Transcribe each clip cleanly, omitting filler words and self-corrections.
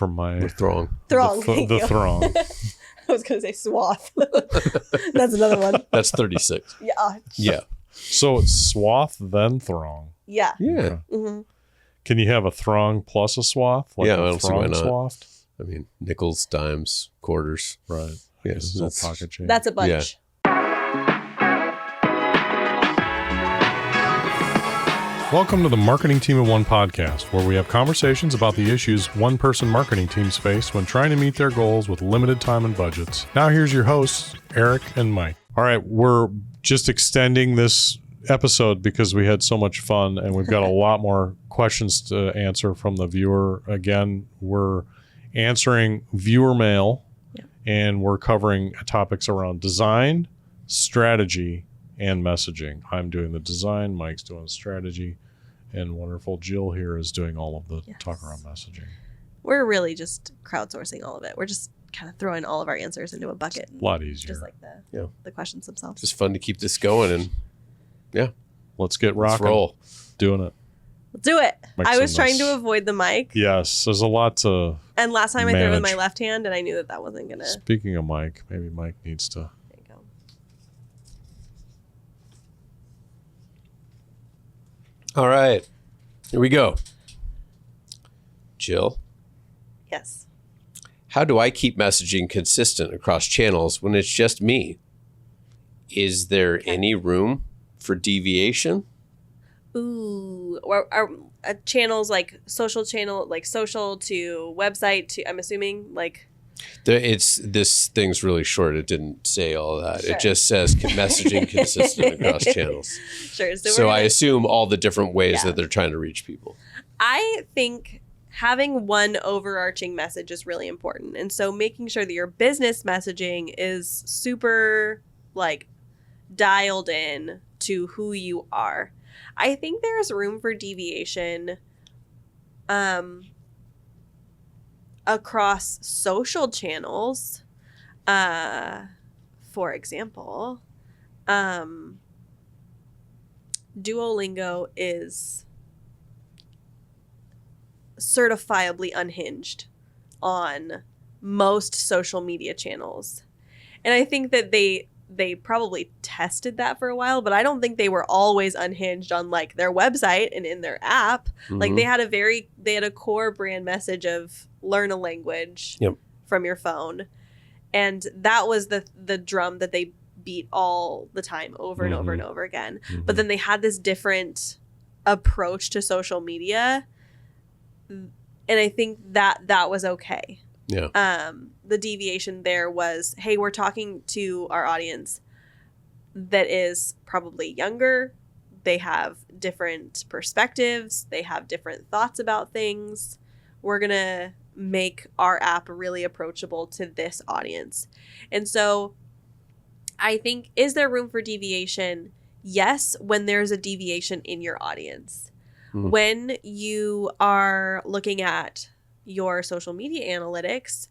from my throng. The throng. I was going to say swath. That's another one. That's 36. Yeah. Yeah. So it's swath, then throng. Yeah. Yeah. Okay. Mm-hmm. Can you have a throng plus a swath? Like Yeah, a I don't see why throng not. swath? I mean, nickels, dimes, quarters. Right. Yes. Little pocket change. That's a bunch. Welcome to the Marketing Team of One podcast, where we have conversations about the issues one-person marketing teams face when trying to meet their goals with limited time and budgets. Now here's your hosts, Eric and Mike. All right, we're just extending this episode because we had so much fun, and we've got a lot more questions to answer from the viewer. Again, we're answering viewer mail, and we're covering topics around design, strategy, and messaging. I'm doing the design, Mike's doing the strategy, and wonderful Jill here is doing all of the talk around messaging. We're really just crowdsourcing all of it. We're just kind of throwing all of our answers into a bucket. A lot easier. Just like the questions themselves. Just fun to keep this going, and Let's get rocking. let's roll. Doing it. Let's do it. Mix I was in trying this. to avoid the mic. Yes, there's a lot to... And last time I threw it with my manage. left hand, and I knew that wasn't going to... Speaking of Mike, maybe Mike needs to... There you go. All right. Here we go. Jill, Yes. how do I keep messaging consistent across channels when it's just me? Is there any room for deviation? Ooh. Are channels like social channel, like social to website to, I'm assuming, like... This thing's really short. It didn't say all that. Sure. It just says messaging consistent across channels. Sure. So we're I gonna- assume all the different ways Yeah. that they're trying to reach people. I think having one overarching message is really important. And so making sure that your business messaging is super like dialed in to who you are. I think there's room for deviation across social channels. For example, Duolingo is certifiably unhinged on most social media channels. And I think that they probably tested that for a while, but I don't think they were always unhinged on like their website and in their app. Like they had a core brand message of learn a language from your phone. And that was the drum that they beat all the time over and over and over again. But then they had this different approach to social media. And I think that was okay. Yeah. The deviation there was, hey, we're talking to our audience that is probably younger. They have different perspectives. They have different thoughts about things. We're going to make our app really approachable to this audience. And so I think, is there room for deviation? Yes, when there's a deviation in your audience. When you are looking at your social media analytics,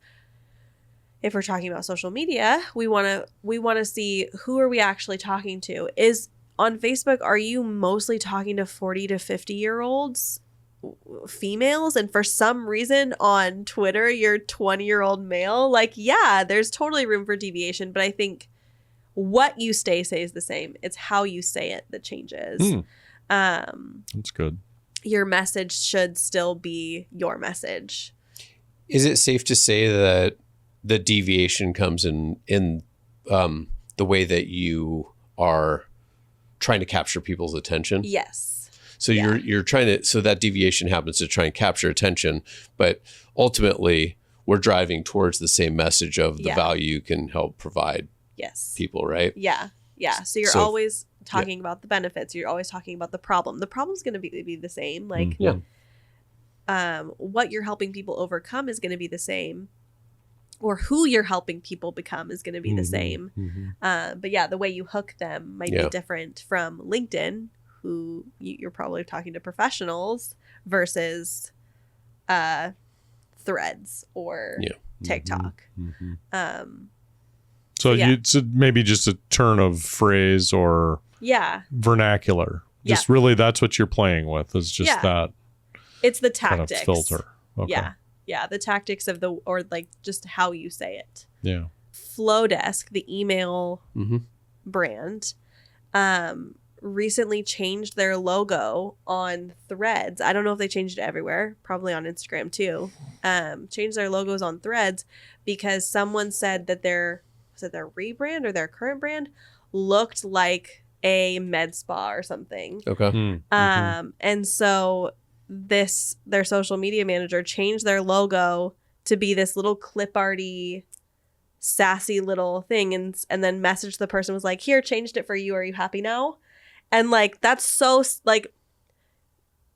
if we're talking about social media, we want to see, who are we actually talking to? Is on Facebook, are you mostly talking to 40 to 50-year-olds, females? And for some reason on Twitter, you're 20-year-old male? Like, yeah, there's totally room for deviation, but I think what you stays the same. It's how you say it that changes. That's good. Your message should still be your message. Is it safe to say that the deviation comes in the way that you are trying to capture people's attention? Yes. So you're trying to, so that deviation happens to try and capture attention, but ultimately we're driving towards the same message of the value you can help provide people, right? Yeah. Yeah. So you're always talking about the benefits. You're always talking about the problem. The problem's going to be the same. Like, what you're helping people overcome is going to be the same, or who you're helping people become is going to be the same. But yeah, the way you hook them might be different from LinkedIn, who you're probably talking to professionals, versus Threads or TikTok. So it's maybe just a turn of phrase or vernacular. Just really, that's what you're playing with, is just that. It's the kind tactics. of filter. Okay. Yeah. Yeah, the tactics of or like just how you say it. Yeah. Flowdesk, the email brand, recently changed their logo on Threads. I don't know if they changed it everywhere, probably on Instagram too. Changed their logos on Threads because someone said that their rebrand or their current brand looked like a med spa or something. Okay. And so their social media manager changed their logo to be this little clip arty, sassy little thing, and then messaged the person, was like, here, changed it for you. Are you happy now? And like, that's so like,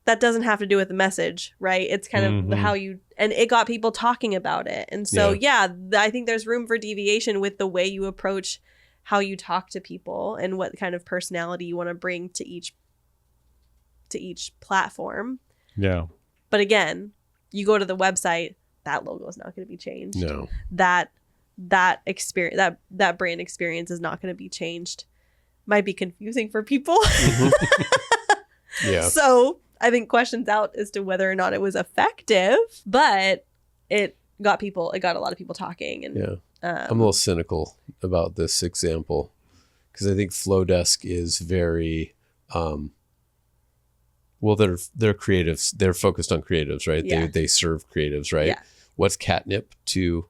that doesn't have to do with the message, right? It's kind of how you, and it got people talking about it. And so, I think there's room for deviation with the way you approach how you talk to people and what kind of personality you want to bring to each platform. Yeah. But again, you go to the website, that logo is not going to be changed. No. That experience, that brand experience is not going to be changed. Might be confusing for people. Yeah. So I think questions out as to whether or not it was effective, but it got a lot of people talking. And I'm a little cynical about this example because I think Flowdesk is very, well, they're creatives. They're focused on creatives, right? Yeah. They serve creatives, right? Yeah. What's catnip to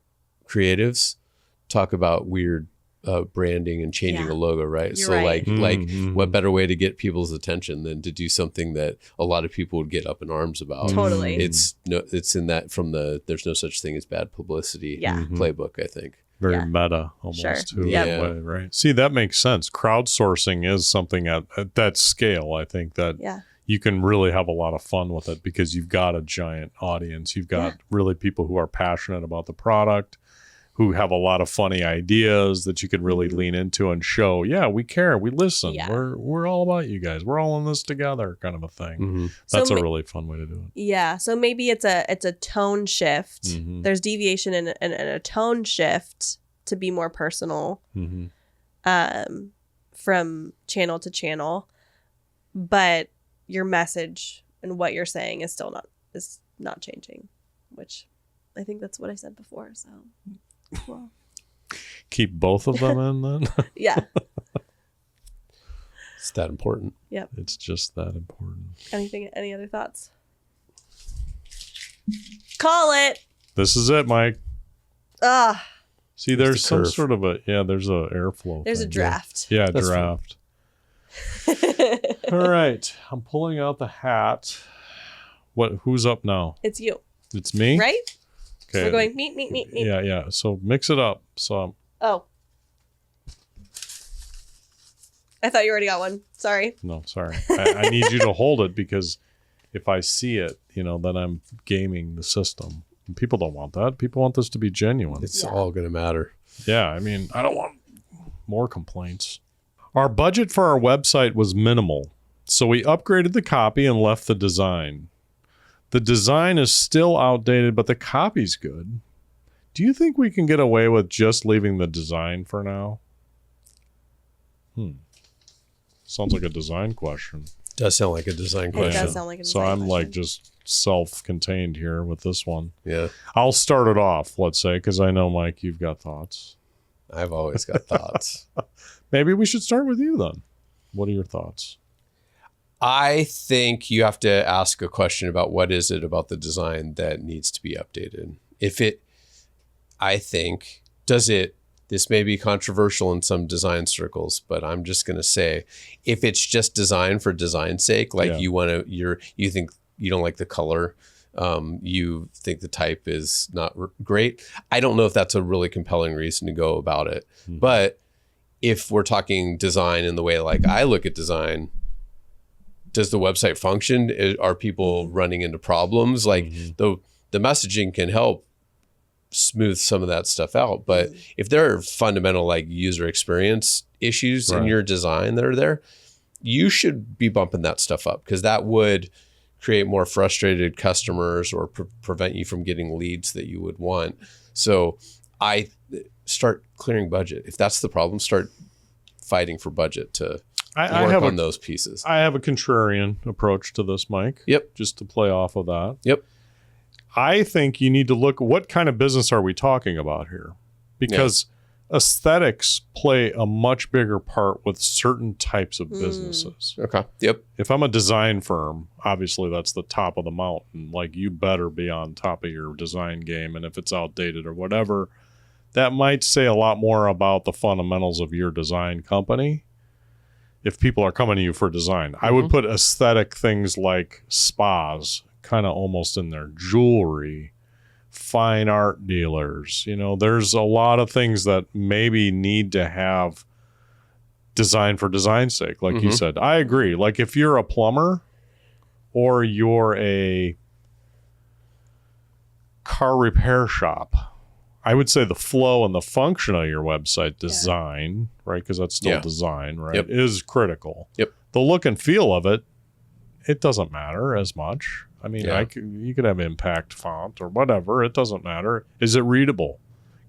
creatives? Talk about weird branding and changing a logo, right? You're so right. like what better way to get people's attention than to do something that a lot of people would get up in arms about? Totally. It's in that from the there's no such thing as bad publicity playbook, I think. Very meta almost too, that way, right? See, that makes sense. Crowdsourcing is something at that scale. I think that you can really have a lot of fun with it because you've got a giant audience. You've got really people who are passionate about the product, who have a lot of funny ideas that you can really lean into and show, we care, we listen, we're all about you guys, we're all in this together, kind of a thing. That's a really fun way to do it. Yeah, so maybe it's a tone shift. There's deviation and a tone shift to be more personal from channel to channel, but your message and what you're saying is still not changing, which I think that's what I said before. So well. Keep both of them in then. Yeah. It's that important. Yep. It's just that important. Any other thoughts? Call it. This is it, Mike. See, there's some sort of there's a airflow. There's a draft. Yeah, draft. All right. I'm pulling out the hat. Who's up now? It's you. It's me? Right? Okay. We're going meet. Yeah. So mix it up. So. Oh. I thought you already got one. Sorry. No, sorry. I need you to hold it because if I see it, then I'm gaming the system. And people don't want that. People want this to be genuine. It's all going to matter. Yeah. I mean, I don't want more complaints. Our budget for our website was minimal, so we upgraded the copy and left the design. The design is still outdated, but the copy's good. Do you think we can get away with just leaving the design for now? Sounds like a design question. Does sound like a design question. It does sound like a design question. So I'm like just self-contained here with this one. Yeah. I'll start it off, let's say, because I know, Mike, you've got thoughts. I've always got thoughts. Maybe we should start with you then. What are your thoughts? I think you have to ask a question about what is it about the design that needs to be updated. This may be controversial in some design circles, but I'm just going to say, if it's just design for design's sake, like you think you don't like the color, you think the type is not great. I don't know if that's a really compelling reason to go about it. But if we're talking design in the way like I look at design, does the website function? Are people running into problems? Like the messaging can help smooth some of that stuff out. But if there are fundamental like user experience issues in your design that are there, you should be bumping that stuff up because that would create more frustrated customers or prevent you from getting leads that you would want. So I start clearing budget. If that's the problem, start fighting for budget to work on those pieces. I have a contrarian approach to this, Mike. Yep. Just to play off of that. Yep. I think you need to look, what kind of business are we talking about here? Because aesthetics play a much bigger part with certain types of businesses. Okay. Yep. If I'm a design firm, obviously that's the top of the mountain. Like, you better be on top of your design game. And if it's outdated or whatever, that might say a lot more about the fundamentals of your design company. If people are coming to you for design, I would put aesthetic things like spas kind of almost in there, jewelry, fine art dealers. You know, there's a lot of things that maybe need to have design for design's sake, like you said. I agree. Like, if you're a plumber or you're a car repair shop, I would say the flow and the function of your website design, right? Because that's still design, right? Is critical. The look and feel of it, it doesn't matter as much. I mean, you could have impact font or whatever. It doesn't matter. Is it readable?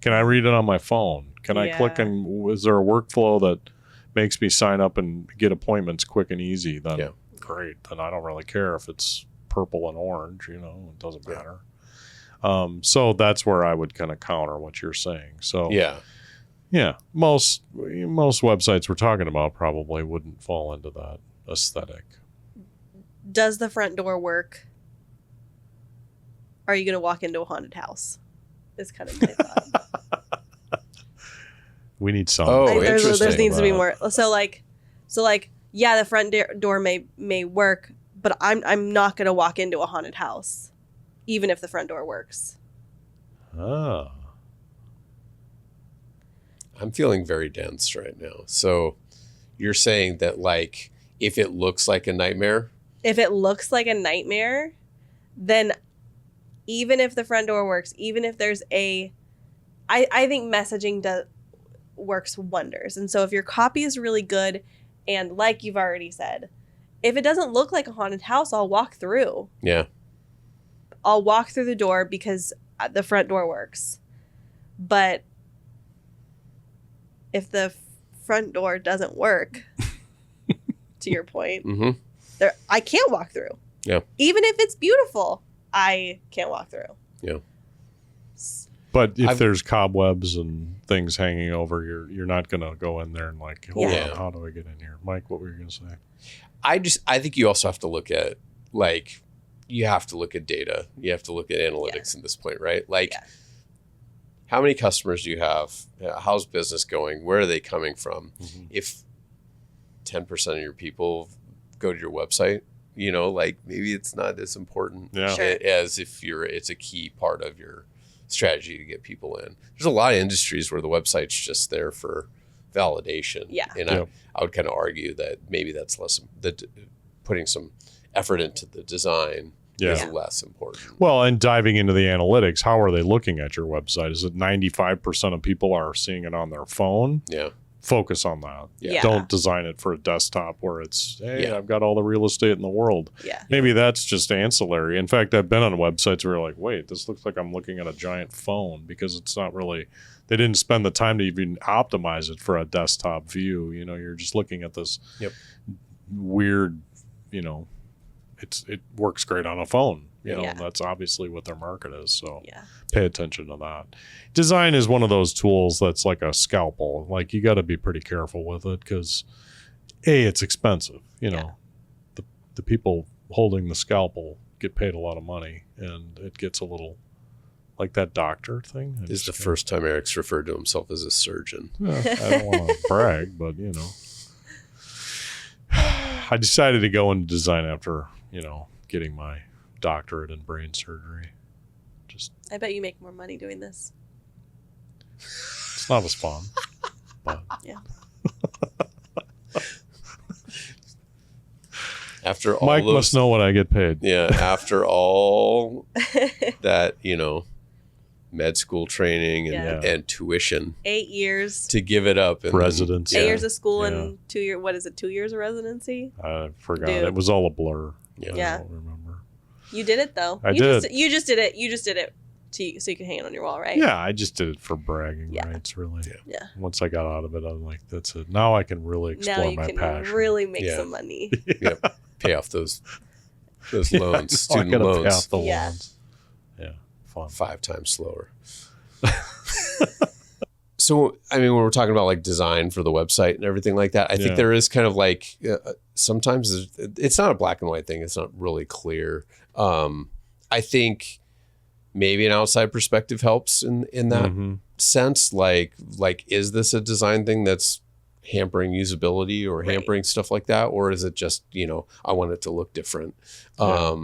Can I read it on my phone? Can I click and is there a workflow that makes me sign up and get appointments quick and easy? Then great. Then I don't really care if it's purple and orange, you know, it doesn't matter. So that's where I would kind of counter what you're saying. So most websites we're talking about probably wouldn't fall into that aesthetic. Does the front door work? Are you going to walk into a haunted house? Is kind of my thought. We need some. Oh, There interesting. needs to be more. So yeah, the front door may work, but I'm not going to walk into a haunted house, even if the front door works. Oh. I'm feeling very dense right now. So you're saying that, like, if it looks like a nightmare, then even if the front door works, even if there's I think messaging works wonders. And so if your copy is really good, and like you've already said, if it doesn't look like a haunted house, I'll walk through. Yeah. I'll walk through the door because the front door works. But if the front door doesn't work, to your point, I can't walk through. Yeah. Even if it's beautiful, I can't walk through. Yeah. But if there's cobwebs and things hanging over, you're not going to go in there and like, hold on, how do I get in here? Mike, what were you going to say? I think you also have to look at, like, you have to look at data. You have to look at analytics at this point, right? Like, how many customers do you have? How's business going? Where are they coming from? If 10% of your people go to your website, you know, like, maybe it's not as important as if it's a key part of your strategy to get people in. There's a lot of industries where the website's just there for validation. Yeah. And I would kind of argue that maybe that's less, that putting some effort into the design is less important. Well, and diving into the analytics, how are they looking at your website? Is it 95% of people are seeing it on their phone? Yeah. Focus on that. Yeah. Don't design it for a desktop where it's, hey, I've got all the real estate in the world. Yeah. Maybe that's just ancillary. In fact, I've been on websites where you're like, wait, this looks like I'm looking at a giant phone, because it's not really, they didn't spend the time to even optimize it for a desktop view. You know, you're just looking at this weird, you know, it works great on a phone. You know, that's obviously what their market is. So pay attention to that. Design is one of those tools that's like a scalpel. Like, you got to be pretty careful with it because, it's expensive. You know, the people holding the scalpel get paid a lot of money, and it gets a little like that doctor thing. This is the first time Eric's referred to himself as a surgeon. I don't want to brag, but, you know, I decided to go into design after, you know, getting my doctorate in brain surgery. I bet you make more money doing this. It's not as fun, but after all, Mike must know what I get paid. Yeah, after all that, you know, med school training and tuition, 8 years to give it up, and residency, 8 years of school and 2 years. What is it? 2 years of residency? I forgot. Dude. It was all a blur. Yeah. I don't remember. You did it though. You did it so you can hang it on your wall, right? Yeah, I just did it for bragging rights, really. Yeah. Once I got out of it, I'm like, that's it. Now I can really explore my passion. Now you can really make some money. Pay off those loans, student loans. Pay off the loans. Yeah. fun. 5 times slower. So, I mean, when we're talking about like design for the website and everything like that, I think there is kind of like sometimes it's not a black and white thing. It's not really clear. I think maybe an outside perspective helps in that sense. Like, is this a design thing that's hampering usability or hampering stuff like that? Or is it just, I want it to look different? But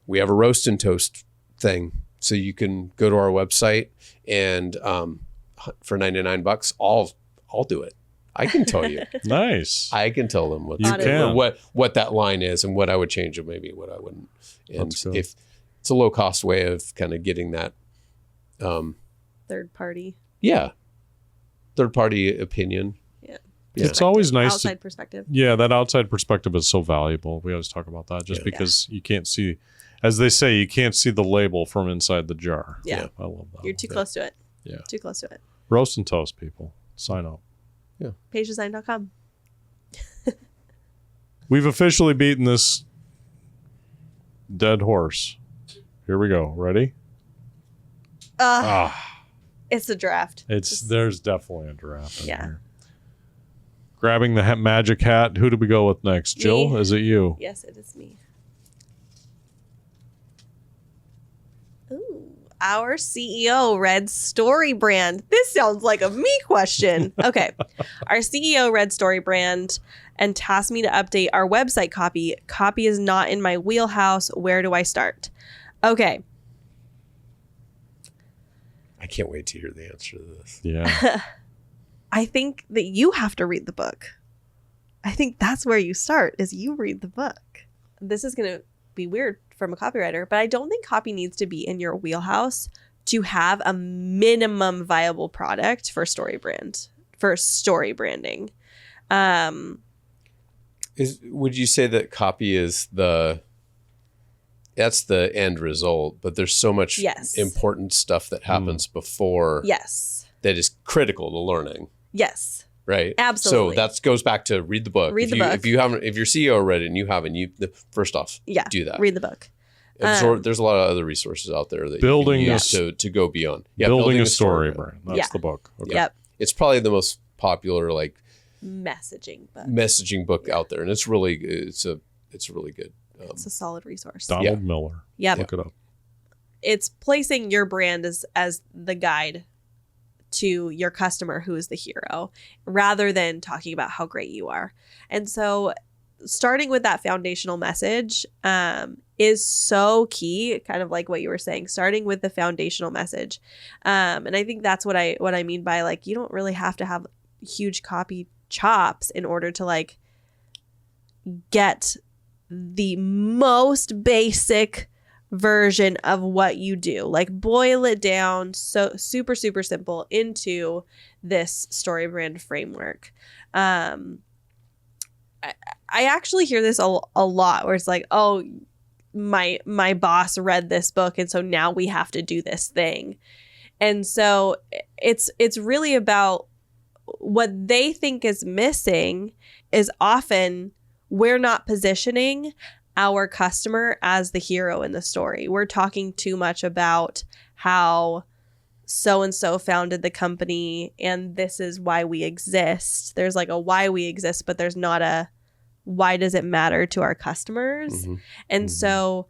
we have a roast and toast thing. So you can go to our website and for $99, I'll do it. I can tell you. Nice. I can tell them what that line is and what I would change and maybe what I wouldn't. And if it's a low cost way of kind of getting that third party. Yeah. Third party opinion. Yeah. It's always nice. Outside perspective. Yeah, that outside perspective is so valuable. We always talk about that because you can't see, as they say, you can't see the label from inside the jar. Yeah. I love that. You're too close to it. Yeah. Too close to it. Roast and toast, people. Sign up. Yeah. pagedesign.com. We've officially beaten this dead horse. Here we go. Ready? It's a draft. There's definitely a draft in here. Grabbing the magic hat. Who do we go with next? Me. Jill, is it you? Yes, it is me. Ooh, our CEO read StoryBrand. This sounds like a me question. Okay. Our CEO read StoryBrand and tasked me to update our website copy. Copy is not in my wheelhouse. Where do I start? Okay. I can't wait to hear the answer to this. Yeah. I think that you have to read the book. I think that's where you start, is you read the book. This is going to be weird from a copywriter, but I don't think copy needs to be in your wheelhouse to have a minimum viable product for story branding. Would you say that copy is that's the end result, but there's so much important stuff that happens before that is critical to learning. Yes. Right. Absolutely. So that goes back to read the book. If your CEO read it and you haven't, first off, do that. Read the book. There's a lot of other resources out there that building you can use to go beyond. Yeah, building a story brand. That's the book. Okay. Yep. It's probably the most popular messaging book out there, and it's really it's a really good. It's a solid resource. Donald Miller. Yep. Look it up. It's placing your brand as the guide to your customer, who is the hero, rather than talking about how great you are. And so starting with that foundational message is so key, kind of like what you were saying, starting with the foundational message. And I think that's what I mean by, like, you don't really have to have huge copy chops in order to get the most basic version of what you do. Boil it down so super, super simple into this StoryBrand framework. I actually hear this a lot where it's like, oh, my boss read this book, and so now we have to do this thing. And so it's really about what they think is missing is often we're not positioning our customer as the hero in the story. We're talking too much about how so-and-so founded the company and this is why we exist. There's a why we exist, but there's not a why does it matter to our customers? Mm-hmm. And so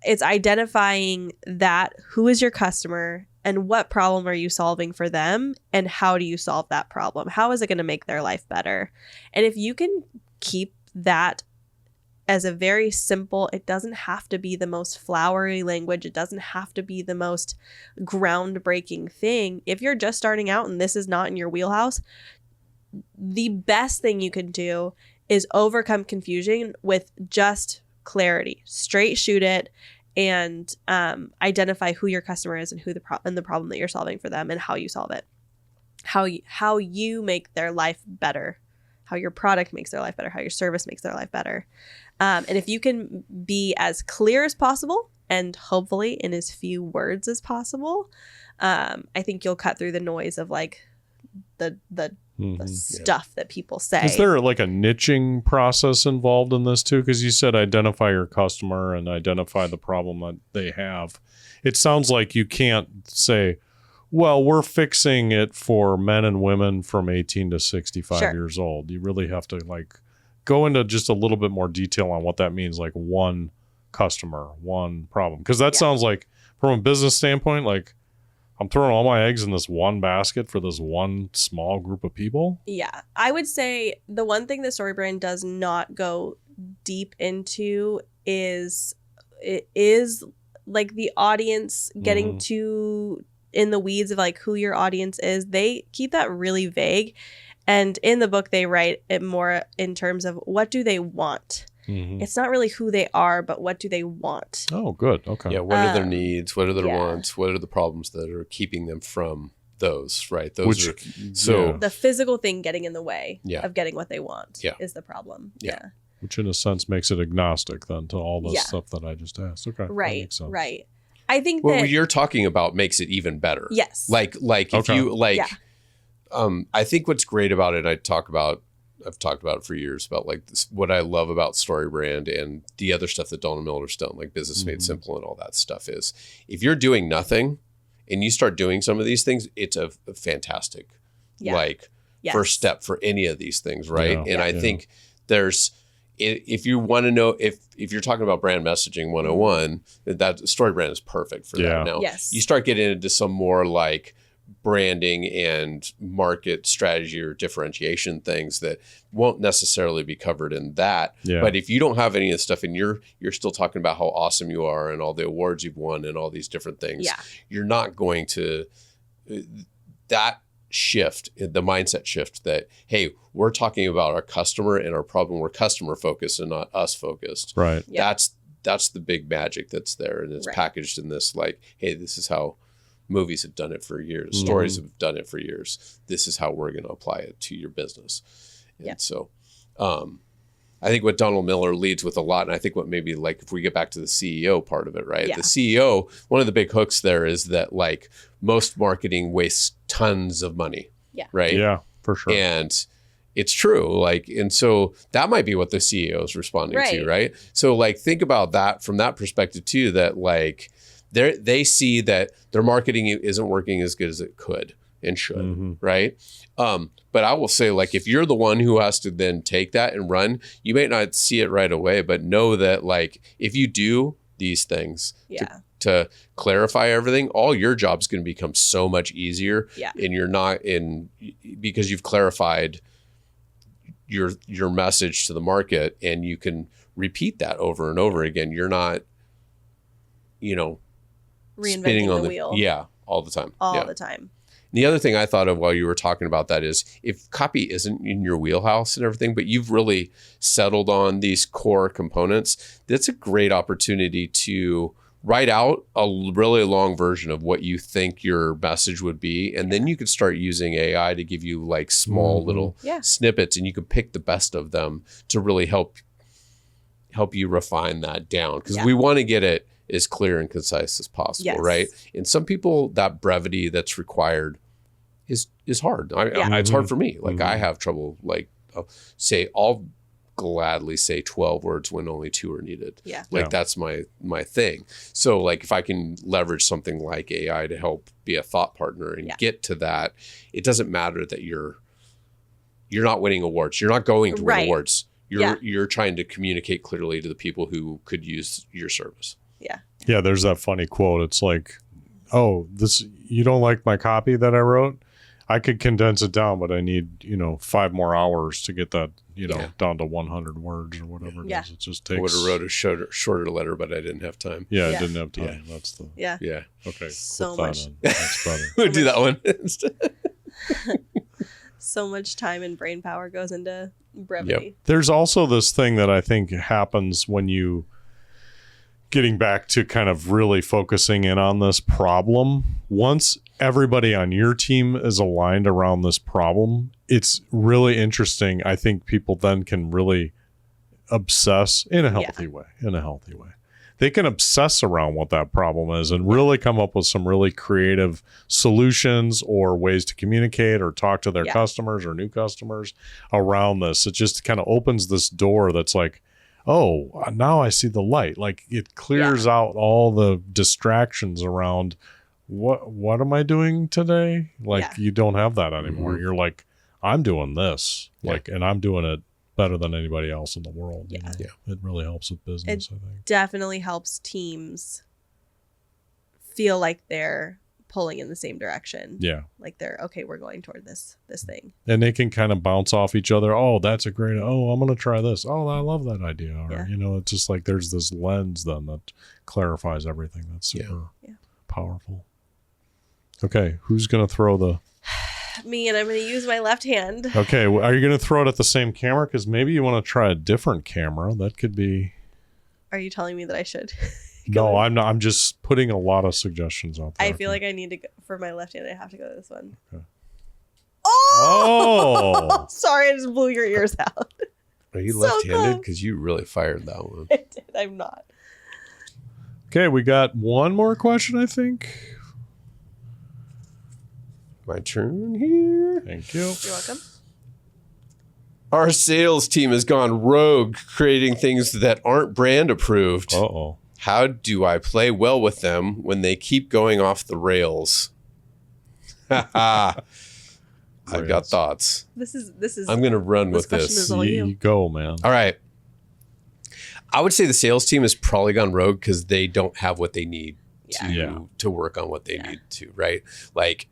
it's identifying that who is your customer and what problem are you solving for them and how do you solve that problem? How is it going to make their life better? And if you can keep that as a very simple, it doesn't have to be the most flowery language. It doesn't have to be the most groundbreaking thing. If you're just starting out and this is not in your wheelhouse, the best thing you can do is overcome confusion with just clarity. Straight shoot it and identify who your customer is and and the problem that you're solving for them and how you solve it. How you make their life better. How your product makes their life better, how your service makes their life better. And if you can be as clear as possible and hopefully in as few words as possible, I think you'll cut through the noise of the stuff that people say. Is there like a niching process involved in this too? Because you said identify your customer and identify the problem that they have. It sounds like you can't say, well, we're fixing it for men and women from 18 to 65 years old. You really have to like go into just a little bit more detail on what that means, like one customer, one problem. Because that sounds like, from a business standpoint, like I'm throwing all my eggs in this one basket for this one small group of people. Yeah. I would say the one thing that StoryBrand does not go deep into is like the audience getting too in the weeds of like who your audience is. They keep that really vague. And in the book, they write it more in terms of what do they want? It's not really who they are, but what do they want? Oh, good. Okay. Yeah. What are their needs? What are their wants? What are the problems that are keeping them from those, right? Those are the physical thing getting in the way of getting what they want is the problem. Yeah. Which in a sense makes it agnostic then to all the stuff that I just asked. Okay. Right. Right. I think what you're talking about makes it even better. Yes. Like if you like, I think what's great about it, I've talked about it for years about like this, what I love about StoryBrand and the other stuff that Donald Miller's done, like Business Made Simple and all that stuff is if you're doing nothing and you start doing some of these things, it's a fantastic first step for any of these things. Right. Yeah. And I think if you want to know, if you're talking about brand messaging 101, that StoryBrand is perfect for that. Now, you start getting into some more like branding and market strategy or differentiation things that won't necessarily be covered in that. Yeah. But if you don't have any of the stuff and you're still talking about how awesome you are and all the awards you've won and all these different things, you're not going to that shift, the mindset shift that, hey, we're talking about our customer and our problem. We're customer focused and not us focused. Right. Yep. That's the big magic that's there. And it's packaged in this like, hey, this is how movies have done it for years. Stories have done it for years. This is how we're going to apply it to your business. And so I think what Donald Miller leads with a lot, and I think what maybe like if we get back to the CEO part of it, right? Yeah. The CEO, one of the big hooks there is that like most marketing wastes tons of money. Yeah. Right? Yeah, for sure. And it's true. Like, and so that might be what the CEO is responding to, right? So like think about that from that perspective too, that like they see that their marketing isn't working as good as it could and should, right? But I will say, like, if you're the one who has to then take that and run, you may not see it right away, but know that, like, if you do these things to clarify everything, all your job's going to become so much easier. Yeah. And you're not because you've clarified your message to the market and you can repeat that over and over again. You're not, reinventing the wheel. Yeah, all the time. All the time. The other thing I thought of while you were talking about that is if copy isn't in your wheelhouse and everything, but you've really settled on these core components, that's a great opportunity to write out a really long version of what you think your message would be. And then you could start using AI to give you like small little snippets, and you can pick the best of them to really help you refine that down. Because we want to get it as clear and concise as possible, right? And some people, that brevity that's required is hard. It's hard for me. Like I have trouble, like I'll gladly say 12 words when only 2 are needed. Yeah. That's my thing. So like if I can leverage something like AI to help be a thought partner and get to that, it doesn't matter that you're not winning awards. You're not going to win awards. You're trying to communicate clearly to the people who could use your service. Yeah. Yeah, there's that funny quote. It's like, oh, you don't like my copy that I wrote? I could condense it down, but I need, 5 more hours to get that, down to 100 words or whatever it is. It just takes. I would have wrote a shorter letter, but I didn't have time. Yeah, I didn't have time. Yeah. That's the. Yeah. Yeah. Okay. So much. That's better. We'll do that one. So much time and brain power goes into brevity. Yep. There's also this thing that I think happens when you. Getting back to kind of really focusing in on this problem, once everybody on your team is aligned around this problem, it's really interesting. I think people then can really obsess in a healthy way, they can obsess around what that problem is and really come up with some really creative solutions or ways to communicate or talk to their customers or new customers around this. It just kind of opens this door that's like, oh, now I see the light. Like it clears out all the distractions around what am I doing today? Like you don't have that anymore. You're like, I'm doing this, and I'm doing it better than anybody else in the world. You know? It really helps with business. I think definitely helps teams feel like they're pulling in the same direction. Yeah, like they're okay. We're going toward this thing, and they can kind of bounce off each other. Oh, that's a great. Oh, I'm going to try this. Oh, I love that idea. Or it's just like there's this lens then that clarifies everything. That's super powerful. Okay, who's going to throw the? Me, and I'm going to use my left hand. Okay, are you going to throw it at the same camera? Because maybe you want to try a different camera. That could be. Are you telling me that I should? No, I'm not. I'm just putting a lot of suggestions out there. I feel like I need to go, for my left hand. I have to go to this one. Okay. Oh! Sorry, I just blew your ears out. Are you left-handed? Because you really fired that one. I did. I'm not. Okay, we got one more question, I think. My turn here. Thank you. You're welcome. Our sales team has gone rogue, creating things that aren't brand approved. Uh-oh. How do I play well with them when they keep going off the rails? I've got thoughts. This is. I'm going to run with this. Is all you. You go, man. All right. I would say the sales team has probably gone rogue because they don't have what they need to work on what they need to, right? Like,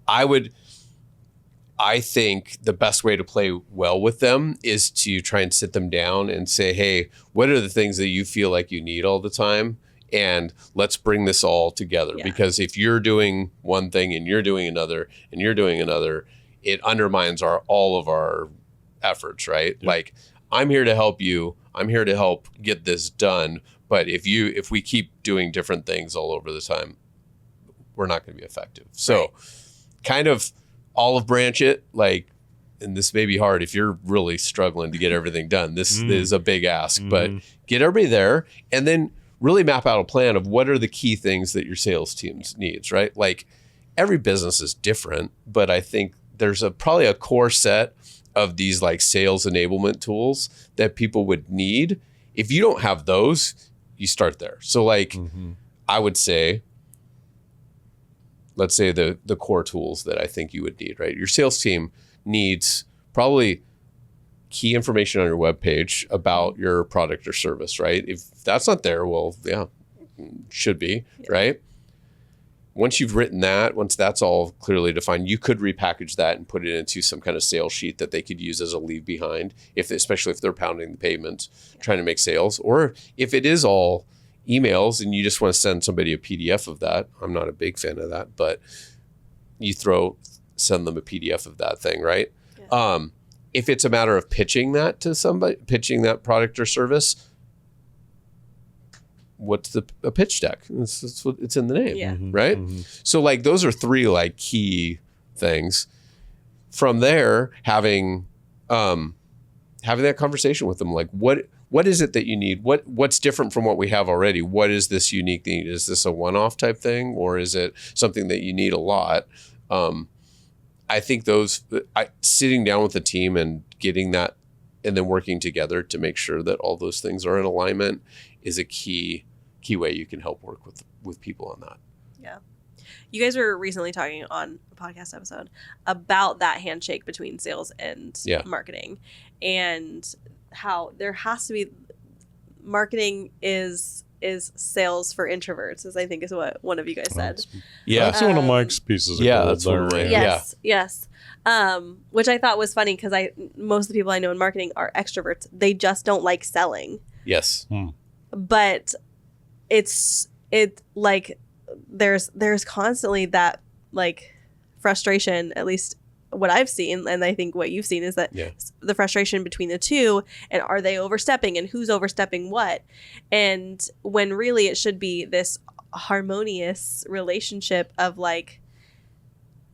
I think the best way to play well with them is to try and sit them down and say, hey, what are the things that you feel like you need all the time? And let's bring this all together. Yeah. Because if you're doing one thing and you're doing another and you're doing another, it undermines all of our efforts, right? Yep. Like, I'm here to help you. I'm here to help get this done. But if we keep doing different things all over the time, we're not going to be effective. So kind of olive branch it, like, and this may be hard if you're really struggling to get everything done. This is a big ask, but get everybody there and then really map out a plan of what are the key things that your sales team needs, right? Like every business is different, but I think there's probably a core set of these like sales enablement tools that people would need. If you don't have those, you start there. So like I would say, let's say the core tools that I think you would need, right? Your sales team needs probably key information on your webpage about your product or service, right? If that's not there, well, should be, right? Once you've written that, once that's all clearly defined, you could repackage that and put it into some kind of sales sheet that they could use as a leave behind, especially if they're pounding the pavement, trying to make sales. Or if it is all emails and you just want to send somebody a PDF of that. I'm not a big fan of that, but you send them a PDF of that thing, right? Yeah. If it's a matter of pitching that to somebody, pitching that product or service, what's a pitch deck? It's in the name, right? So like those are three like key things. From there, having that conversation with them, like what is it that you need? What's different from what we have already? What is this unique need? Is this a one-off type thing, or is it something that you need a lot? I think sitting down with the team and getting that, and then working together to make sure that all those things are in alignment is a key way you can help work with people on that. Yeah. You guys were recently talking on a podcast episode about that handshake between sales and marketing, and how there has to be marketing is sales for introverts, as I think is what one of you guys said. Yeah, that's one of Mike's pieces of gold. That's one of mine. Yes. Which I thought was funny because most of the people I know in marketing are extroverts. They just don't like selling. Yes. But it's like there's constantly that like frustration, at least what I've seen, and I think what you've seen is that the frustration between the two, and are they overstepping, and who's overstepping what, and when really it should be this harmonious relationship of like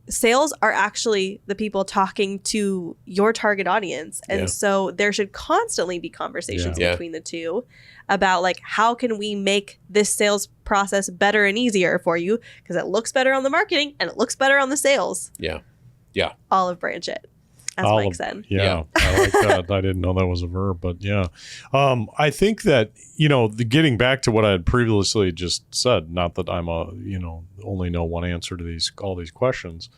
sales are actually the people talking to your target audience. And so there should constantly be conversations between the two about like, how can we make this sales process better and easier for you? Because it looks better on the marketing and it looks better on the sales. Yeah. Olive branch it, as Mike said. Yeah. I like that. I didn't know that was a verb, but yeah. I think that, getting back to what I had previously just said, not that I'm only know one answer to all these questions.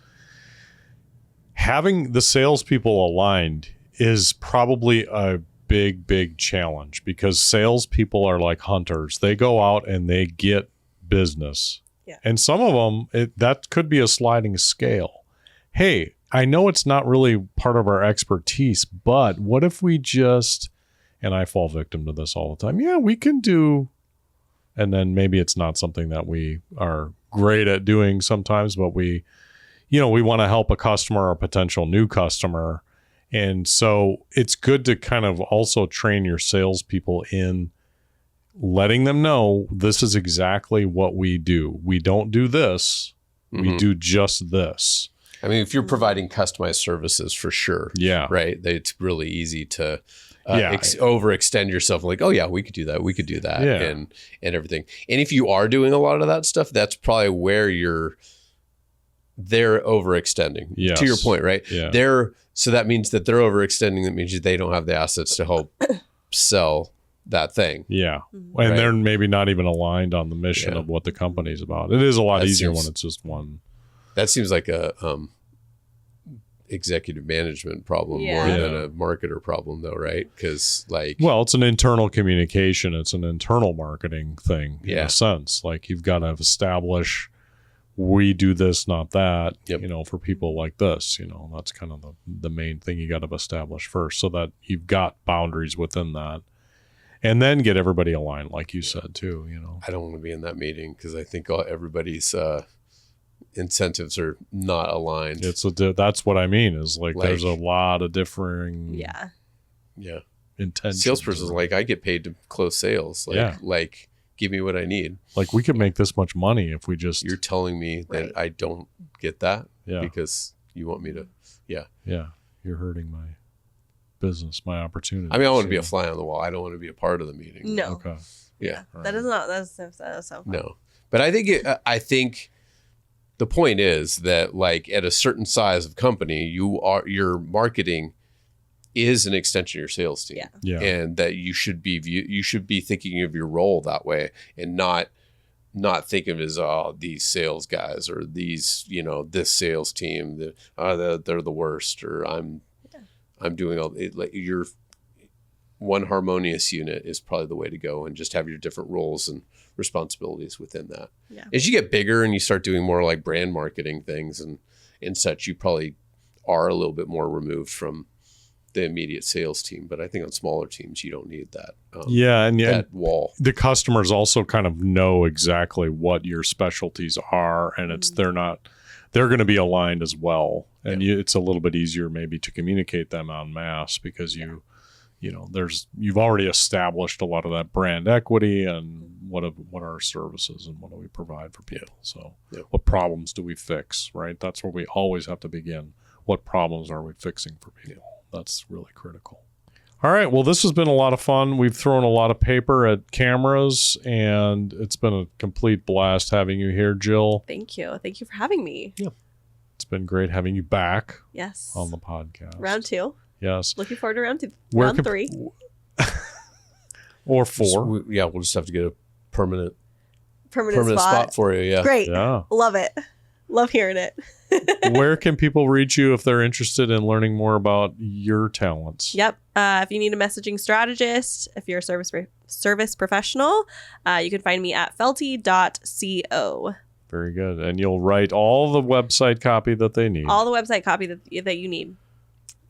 Having the salespeople aligned is probably a big challenge, because salespeople are like hunters. They go out and they get business. Yeah. And some of them, that could be a sliding scale. Hey, I know it's not really part of our expertise, but what if we and I fall victim to this all the time. Yeah, we can do, and then maybe it's not something that we are great at doing sometimes, but we want to help a customer or a potential new customer. And so it's good to kind of also train your salespeople in letting them know this is exactly what we do. We don't do this. We do just this. I mean, if you're providing customized services, for sure. Yeah. Right. It's really easy to overextend yourself. Like, oh yeah, we could do that. We could do that. Yeah. And everything. And if you are doing a lot of that stuff, that's probably where they're overextending. Yes. To your point, right? Yeah. So that means that they're overextending. That means they don't have the assets to help sell that thing. Yeah. And they're maybe not even aligned on the mission of what the company's about. It is a lot easier when it's just one. That seems like a executive management problem more than a marketer problem, though, right? Because it's an internal communication. It's an internal marketing thing in a sense. Like, you've got to establish, we do this, not that. For people like this, that's kind of the main thing you got to establish first, so that you've got boundaries within that, and then get everybody aligned, like you said too. I don't want to be in that meeting because I think everybody's incentives are not aligned. That's what I mean, is like there's a lot of differing intentions. Salesperson's like, I get paid to close sales. Like give me what I need. Like, we could make this much money if we just... You're telling me that I don't get that because you want me to... Yeah. You're hurting my business, my opportunity. I mean, I want to be a fly on the wall. I don't want to be a part of the meeting. No. Okay. Yeah. Right. That's so fun. No. But I think the point is that, like, at a certain size of company, your marketing is an extension of your sales team. Yeah. And that you should be thinking of your role that way, and not think of it as these sales guys, or these, this sales team that they're the worst, or I'm doing all it. Like, your one harmonious unit is probably the way to go, and just have your different roles and responsibilities within that. Yeah. As you get bigger and you start doing more like brand marketing things and such, you probably are a little bit more removed from the immediate sales team. But I think on smaller teams, you don't need that. That wall. The customers also kind of know exactly what your specialties are, and they're going to be aligned as well. And it's a little bit easier maybe to communicate them en masse, because you've already established a lot of that brand equity, and what are our services and what do we provide for people. So what problems do we fix, right? That's where we always have to begin. What problems are we fixing for people? That's really critical. All right. Well, this has been a lot of fun. We've thrown a lot of paper at cameras, and it's been a complete blast having you here, Jill. Thank you. Thank you for having me. Yeah. It's been great having you back. Yes. On the podcast. Round 2. Yes. Looking forward to round 2. Round 3. Or 4. We'll just have to get a permanent spot for you. Yeah. Great. Yeah. Love it. Love hearing it. Where can people reach you if they're interested in learning more about your talents? Yep. If you need a messaging strategist, if you're a service professional, you can find me at felty.co. Very good. And you'll write all the website copy that they need. All the website copy that you need.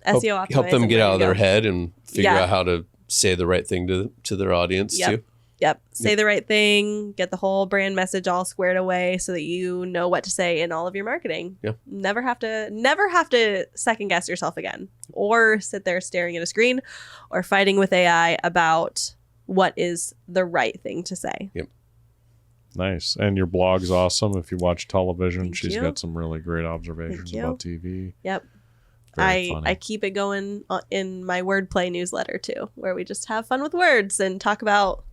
SEO optimized. Help them get out of their head and figure out how to say the right thing to their audience too. Yep. Say the right thing, get the whole brand message all squared away so that you know what to say in all of your marketing. Yep. Never have to second guess yourself again, or sit there staring at a screen or fighting with AI about what is the right thing to say. Yep. Nice. And your blog's awesome. If you watch television, Thank she's you. got some really great observations about TV. Yep. Very funny. I keep it going in my wordplay newsletter too, where we just have fun with words and talk about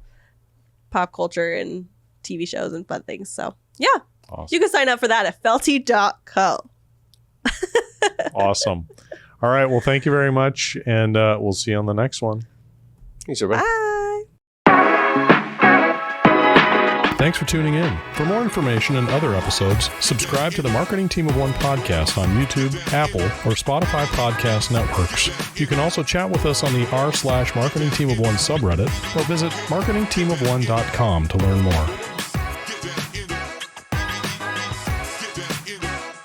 pop culture and TV shows and fun things. So yeah, Awesome. You can sign up for that at felty.co. Awesome. All right. Well, thank you very much. And we'll see you on the next one. Thanks, everybody. Bye. Thanks for tuning in. For more information and other episodes, subscribe to the Marketing Team of One podcast on YouTube, Apple, or Spotify podcast networks. You can also chat with us on the r/Marketing Team of One subreddit or visit marketingteamofone.com to learn more.